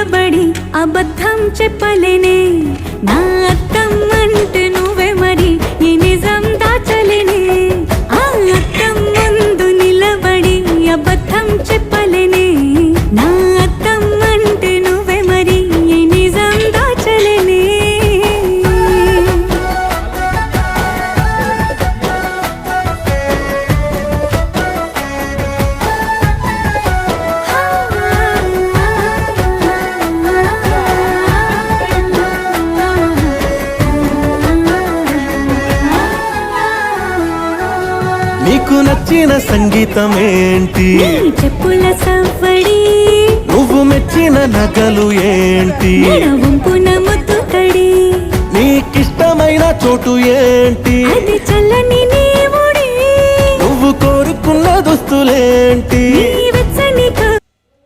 నిలబడి అబద్ధం చెప్పలేనే నా అత్తమ్మంటే నువ్వే మరి ఈ నిజం దాచలేనే ఆ అద్దం ముందు నిలబడి అబద్ధం చెప్పలేనే నా అత్తమ్మంటే నువ్వే మరి ఈ నిజం దాచలేనే నీకు నచ్చిన సంగీతం ఏంటి నీ చెప్పుల సవ్వడి నువ్వు మెచ్చిన నగలు ఏంటి వంపున ముద్దుకడి నీకిష్టమైన చోటు ఏంటి అది